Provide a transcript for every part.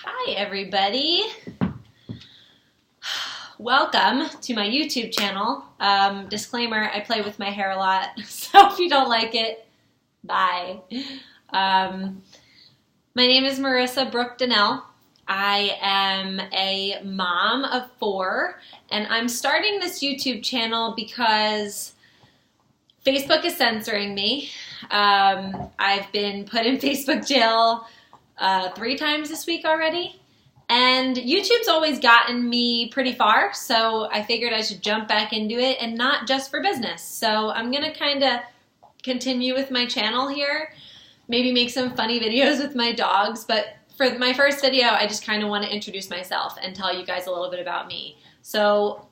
Hi everybody. Welcome to my YouTube channel. Disclaimer, I play with my hair a lot, so if you don't like it, bye. My name is Marissa Brooke Donnell. I am a mom of 4, and I'm starting this YouTube channel because Facebook is censoring me. I've been put in Facebook jail 3 times this week already, and YouTube's always gotten me pretty far, so I figured I should jump back into it, and not just for business. So I'm gonna kind of continue with my channel here, maybe make some funny videos with my dogs, but for my first video I just kind of want to introduce myself and tell you guys a little bit about me. So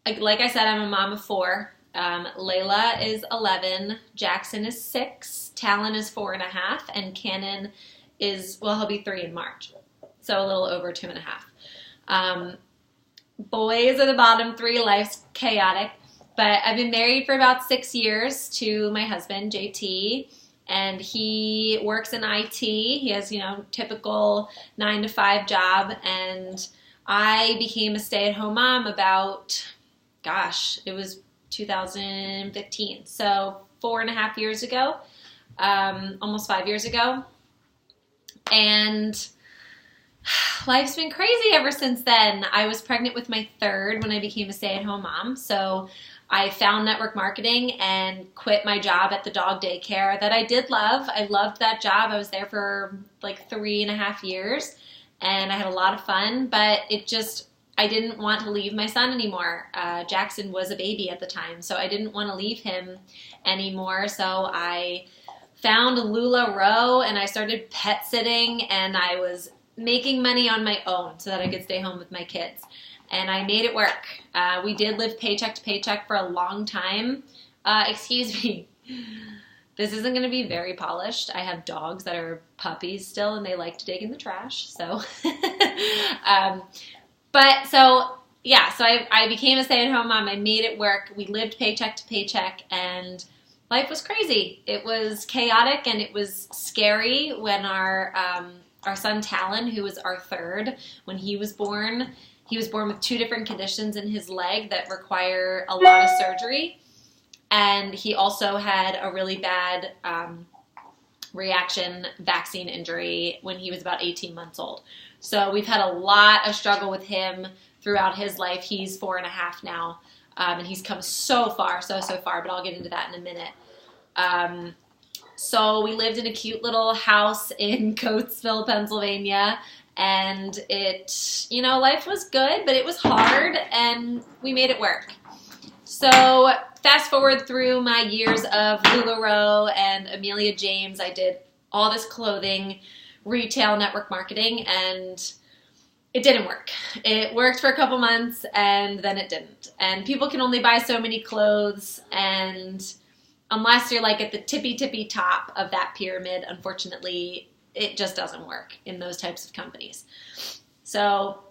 like I said, I'm a mom of 4. Layla is 11, Jackson is 6, Talon is 4.5, and Cannon is, well, he'll be 3 in March, so a little over 2.5. Boys are the bottom 3, life's chaotic, but I've been married for about 6 years to my husband, JT, and he works in IT. He has, typical 9-to-5 job, and I became a stay-at-home mom about, it was 2015, so 4.5 years ago, almost 5 years ago. And life's been crazy ever since then. I was pregnant with my 3rd when I became a stay-at-home mom, so I found network marketing and quit my job at the dog daycare that I did love. I loved that job. I was there for like 3.5 years, and I had a lot of fun, but I didn't want to leave my son anymore. Jackson was a baby at the time, so I didn't want to leave him anymore, so I found LuLaRoe, and I started pet sitting, and I was making money on my own so that I could stay home with my kids. And I made it work. We did live paycheck to paycheck for a long time. Excuse me. This isn't going to be very polished. I have dogs that are puppies still, and they like to dig in the trash. So, I became a stay-at-home mom. I made it work. We lived paycheck to paycheck, and life was crazy. It was chaotic, and it was scary when our son Talon, who was our 3rd, when he was born with 2 different conditions in his leg that require a lot of surgery. And he also had a really bad reaction vaccine injury when he was about 18 months old. So we've had a lot of struggle with him throughout his life. He's 4.5 now. And he's come so far, so far, but I'll get into that in a minute. So we lived in a cute little house in Coatesville, Pennsylvania, and life was good, but it was hard, and we made it work. So fast forward through my years of LuLaRoe and Amelia James, I did all this clothing, retail, network marketing, and it didn't work. It worked for a couple months, and then it didn't. And people can only buy so many clothes, and unless you're like at the tippy top of that pyramid, unfortunately, it just doesn't work in those types of companies. So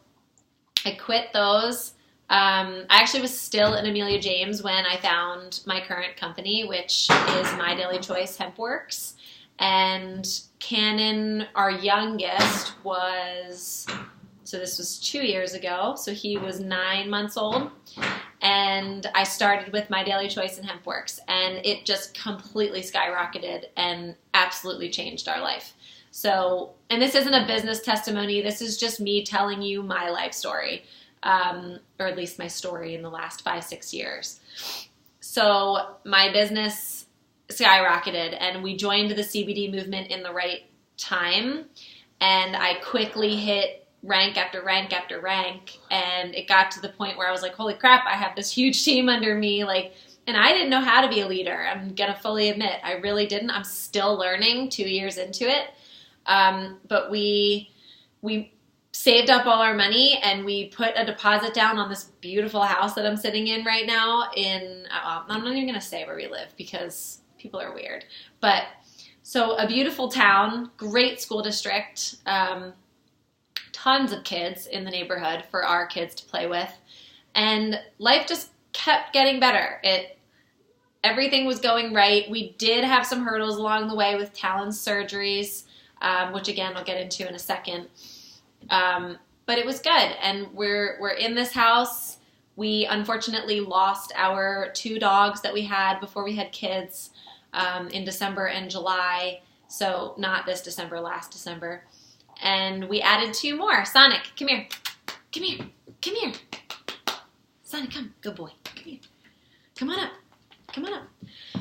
I quit those. I actually was still in Amelia James when I found my current company, which is My Daily Choice Hempworks. And Cannon, our youngest, so this was 2 years ago, so he was 9 months old, and I started with My Daily Choice and Hempworks, and it just completely skyrocketed and absolutely changed our life. So, and this isn't a business testimony, this is just me telling you my life story, or at least my story in the last 5-6 years. So my business skyrocketed, and we joined the CBD movement in the right time, and I quickly hit rank after rank after rank, and it got to the point where I was like, holy crap, I have this huge team under me, and I didn't know how to be a leader. I'm gonna fully admit, I really didn't. I'm still learning 2 years into it, but we saved up all our money, and we put a deposit down on this beautiful house that I'm sitting in right now I'm not even gonna say where we live because people are weird, but so a beautiful town, great school district, tons of kids in the neighborhood for our kids to play with, and life just kept getting better. Everything was going right. We did have some hurdles along the way with Talon's surgeries, which again I'll get into in a second. But it was good, and we're in this house. We unfortunately lost our 2 dogs that we had before we had kids in December and July. So not this December, last December. And we added 2 more. Sonic, come here. Come here. Come here. Sonic, come. Good boy. Come here. Come on up. Come on up.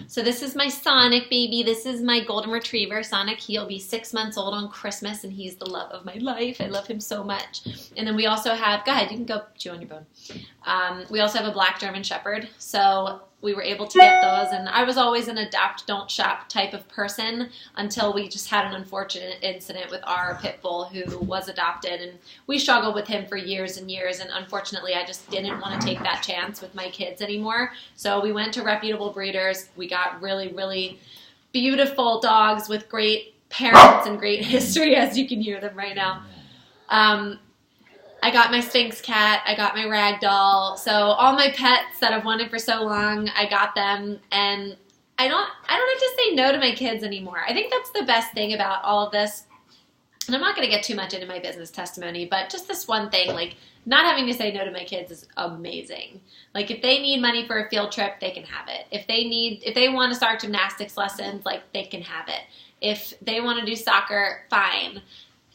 So this is my Sonic baby. This is my golden retriever, Sonic. He'll be 6 months old on Christmas, and he's the love of my life. I love him so much. And then we also have, go ahead, you can go chew on your bone. We also have a black German Shepherd. So we were able to get those, and I was always an adopt, don't shop type of person until we just had an unfortunate incident with our pit bull who was adopted, and we struggled with him for years and years, and unfortunately I just didn't want to take that chance with my kids anymore. So we went to reputable breeders. We got really, really beautiful dogs with great parents and great history, as you can hear them right now. I got my Sphinx cat, I got my rag doll, so all my pets that I've wanted for so long, I got them, and I don't have to say no to my kids anymore. I think that's the best thing about all of this, and I'm not going to get too much into my business testimony, but just this one thing, like, not having to say no to my kids is amazing. Like, if they need money for a field trip, they can have it. If they want to start gymnastics lessons, like, they can have it. If they want to do soccer, fine.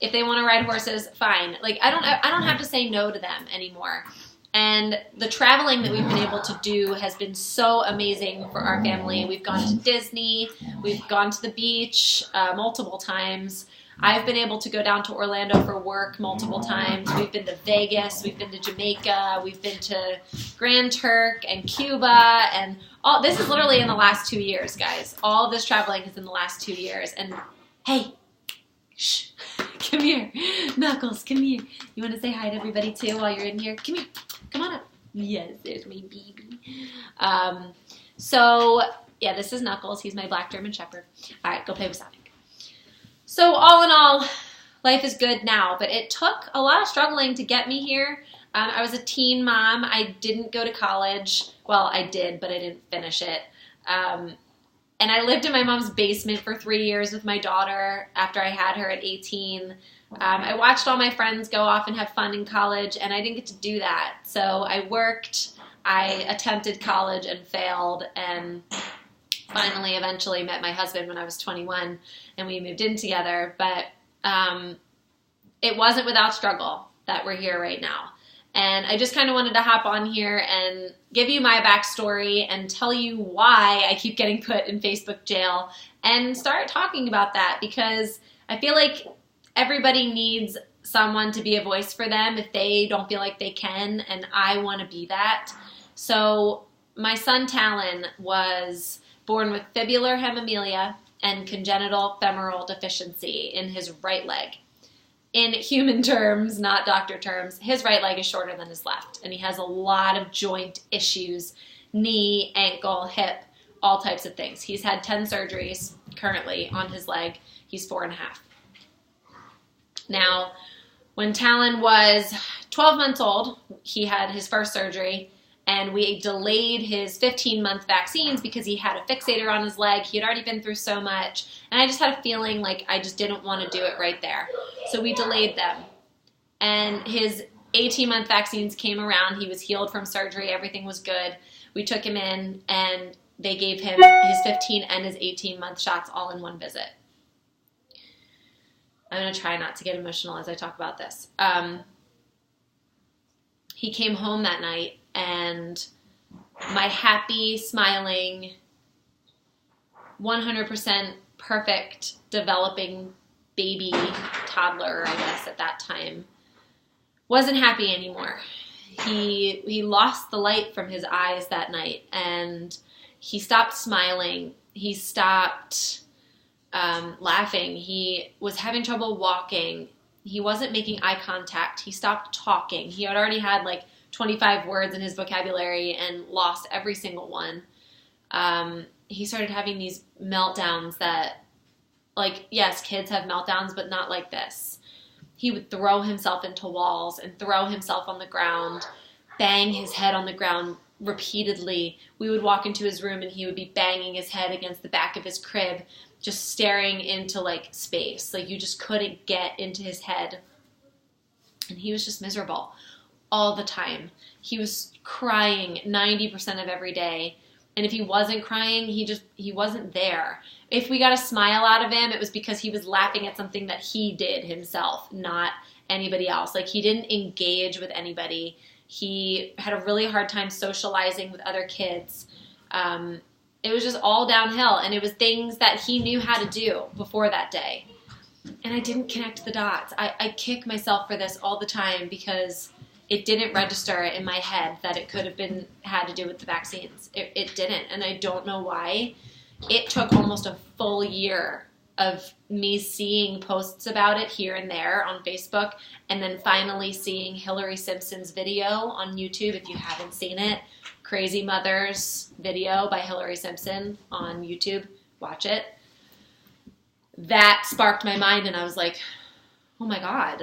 If they want to ride horses, fine. Like, I don't have to say no to them anymore. And the traveling that we've been able to do has been so amazing for our family. We've gone to Disney. We've gone to the beach multiple times. I've been able to go down to Orlando for work multiple times. We've been to Vegas. We've been to Jamaica. We've been to Grand Turk and Cuba. And all this is literally in the last 2 years, guys. All of this traveling is in the last 2 years. And hey, shh. Come here. Knuckles, come here. You want to say hi to everybody too while you're in here? Come here. Come on up. Yes, there's my baby. So, yeah, this is Knuckles. He's my black German Shepherd. All right, go play with Sonic. So, all in all, life is good now, but it took a lot of struggling to get me here. I was a teen mom. I didn't go to college. Well, I did, but I didn't finish it. And I lived in my mom's basement for 3 years with my daughter after I had her at 18. I watched all my friends go off and have fun in college, and I didn't get to do that. So I worked, I attempted college and failed, and finally eventually met my husband when I was 21, and we moved in together. But it wasn't without struggle that we're here right now. And I just kind of wanted to hop on here and give you my backstory and tell you why I keep getting put in Facebook jail and start talking about that, because I feel like everybody needs someone to be a voice for them if they don't feel like they can, and I want to be that. So my son Talon was born with fibular hemimelia and congenital femoral deficiency in his right leg. In human terms, not doctor terms, his right leg is shorter than his left, and he has a lot of joint issues, knee, ankle, hip, all types of things. He's had 10 surgeries currently on his leg. He's 4.5. Now, when Talon was 12 months old, he had his first surgery, and we delayed his 15-month vaccines because he had a fixator on his leg. He had already been through so much, and I just had a feeling like I just didn't want to do it right there. So we delayed them, and his 18-month vaccines came around. He was healed from surgery. Everything was good. We took him in, and they gave him his 15 and his 18-month shots all in one visit. I'm going to try not to get emotional as I talk about this. He came home that night, and my happy, smiling, 100% perfect developing baby, toddler, I guess at that time, wasn't happy anymore. He lost the light from his eyes that night, and he stopped smiling. He stopped laughing. He was having trouble walking. He wasn't making eye contact. He stopped talking. He had already had like 25 words in his vocabulary and lost every single one. He started having these meltdowns that, like, yes, kids have meltdowns, but not like this. He would throw himself into walls and throw himself on the ground, bang his head on the ground repeatedly. We would walk into his room and he would be banging his head against the back of his crib, just staring into like space. Like you just couldn't get into his head. And he was just miserable all the time. He was crying 90% of every day. And if he wasn't crying, he wasn't there. If we got a smile out of him, it was because he was laughing at something that he did himself, not anybody else. Like, he didn't engage with anybody. He had a really hard time socializing with other kids. It was just all downhill, and it was things that he knew how to do before that day. And I didn't connect the dots. I kick myself for this all the time because it didn't register in my head that it could have had to do with the vaccines. It didn't, and I don't know why. It took almost a full year of me seeing posts about it here and there on Facebook, and then finally seeing Hillary Simpson's video on YouTube. If you haven't seen it, Crazy Mothers video by Hillary Simpson on YouTube, watch it. That sparked my mind, and I was like, oh my God.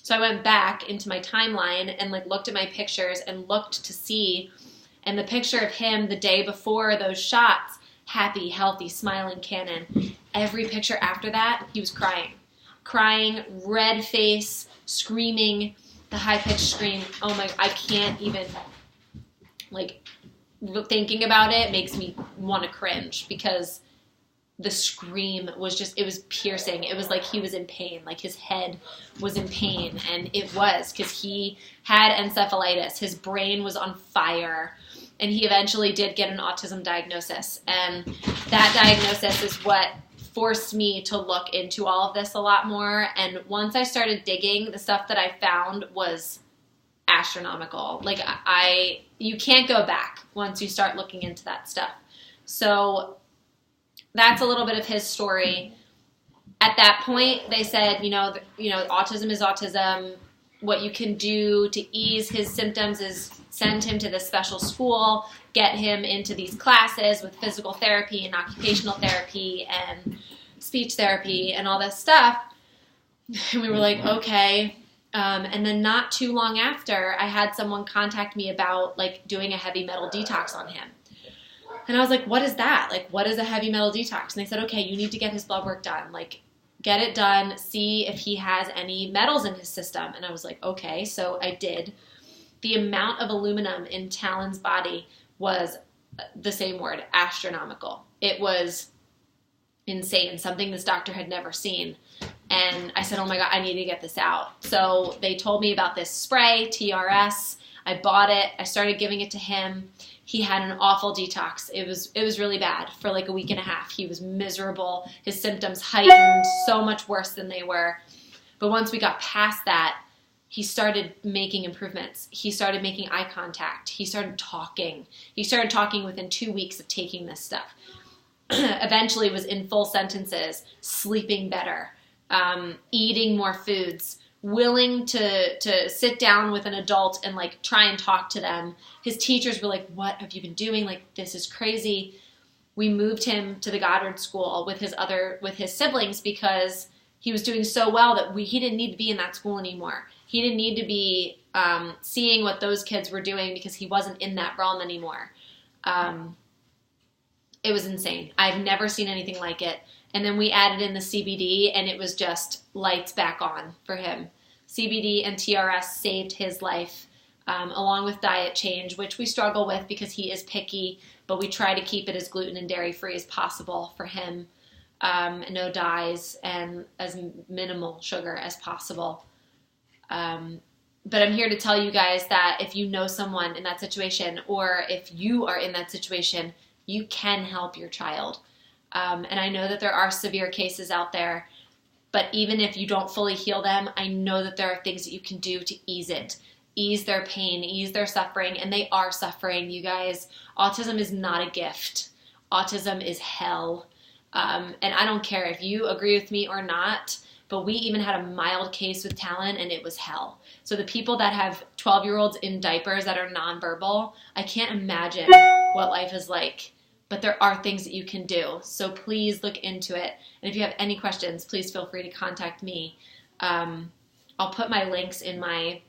So I went back into my timeline and like looked at my pictures and looked to see, and the picture of him the day before those shots, happy, healthy, smiling Cannon. Every picture after that, he was crying, red face, screaming, the high-pitched scream. Oh my, I can't even, like, thinking about it makes me want to cringe, because the scream was just, it was piercing. It was like he was in pain, like his head was in pain, and it was because he had encephalitis. His brain was on fire, and he eventually did get an autism diagnosis, and that diagnosis is what forced me to look into all of this a lot more. And once I started digging, the stuff that I found was astronomical. Like, you can't go back once you start looking into that stuff. So that's a little bit of his story. At that point, they said, autism is autism. What you can do to ease his symptoms is send him to this special school, get him into these classes with physical therapy and occupational therapy and speech therapy and all this stuff. And we were like, okay. And then not too long after, I had someone contact me about like doing a heavy metal detox on him. And I was like, what is that? Like, what is a heavy metal detox? And they said, okay, you need to get his blood work done. Like, get it done, see if he has any metals in his system. And I was like, okay. So I did. The amount of aluminum in Talon's body was the same word, astronomical. It was insane, something this doctor had never seen. And I said, oh my God, I need to get this out. So they told me about this spray, TRS. I bought it. I started giving it to him. He had an awful detox. It was really bad for like a week and a half. He was miserable. His symptoms heightened so much worse than they were. But once we got past that, he started making improvements. He started making eye contact. He started talking. He started talking within 2 weeks of taking this stuff. Eventually was in full sentences, sleeping better, eating more foods, willing to sit down with an adult and like try and talk to them. His teachers were like, what have you been doing? Like, this is crazy. We moved him to the Goddard School with his siblings because he was doing so well that he didn't need to be in that school anymore. He didn't need to be seeing what those kids were doing because he wasn't in that realm anymore. It was insane. I've never seen anything like it. And then we added in the CBD, and it was just lights back on for him. CBD and TRS saved his life, along with diet change, which we struggle with because he is picky, but we try to keep it as gluten and dairy free as possible for him. No dyes and as minimal sugar as possible. But I'm here to tell you guys that if you know someone in that situation, or if you are in that situation, you can help your child. And I know that there are severe cases out there, but even if you don't fully heal them, I know that there are things that you can do to ease it, ease their pain, ease their suffering, and they are suffering, you guys. Autism is not a gift. Autism is hell. And I don't care if you agree with me or not, but we even had a mild case with Talon, and it was hell. So the people that have 12-year-olds in diapers that are nonverbal, I can't imagine what life is like. But there are things that you can do. So please look into it. And if you have any questions, please feel free to contact me. I'll put my links in my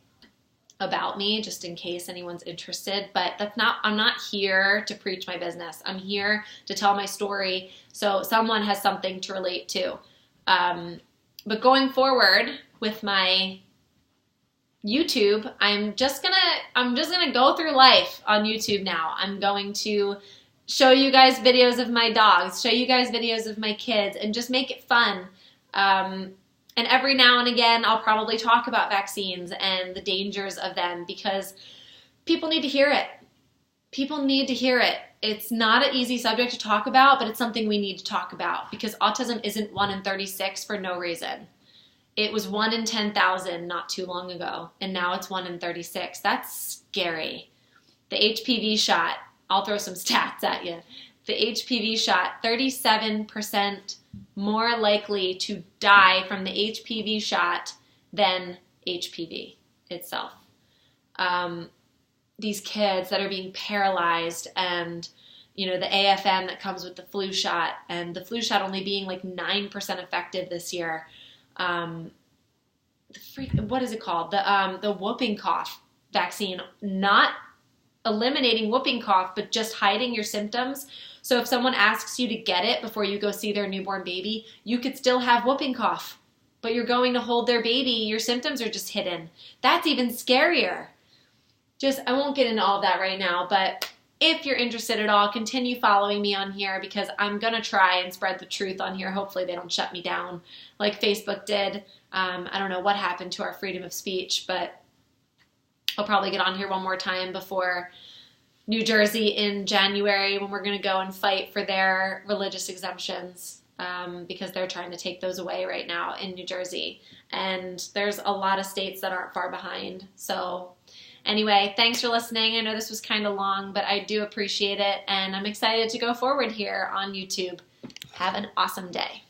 About Me just in case anyone's interested. But I'm not here to preach my business. I'm here to tell my story so someone has something to relate to. But going forward with my YouTube, I'm just gonna go through life on YouTube now. I'm going to show you guys videos of my dogs, show you guys videos of my kids, and just make it fun. And every now and again, I'll probably talk about vaccines and the dangers of them because people need to hear it. People need to hear it. It's not an easy subject to talk about, but it's something we need to talk about because autism isn't 1 in 36 for no reason. It was 1 in 10,000 not too long ago, and now it's 1 in 36. That's scary. The HPV shot, I'll throw some stats at you. The HPV shot, 37% more likely to die from the HPV shot than HPV itself. These kids that are being paralyzed and, the AFM that comes with the flu shot, and the flu shot only being like 9% effective this year. What is it called? The whooping cough vaccine, not eliminating whooping cough, but just hiding your symptoms. So if someone asks you to get it before you go see their newborn baby, you could still have whooping cough, but you're going to hold their baby. Your symptoms are just hidden. That's even scarier. I won't get into all of that right now, but if you're interested at all, continue following me on here because I'm going to try and spread the truth on here. Hopefully they don't shut me down like Facebook did. I don't know what happened to our freedom of speech, but I'll probably get on here one more time before New Jersey in January when we're going to go and fight for their religious exemptions because they're trying to take those away right now in New Jersey. And there's a lot of states that aren't far behind. So anyway, thanks for listening. I know this was kind of long, but I do appreciate it. And I'm excited to go forward here on YouTube. Have an awesome day.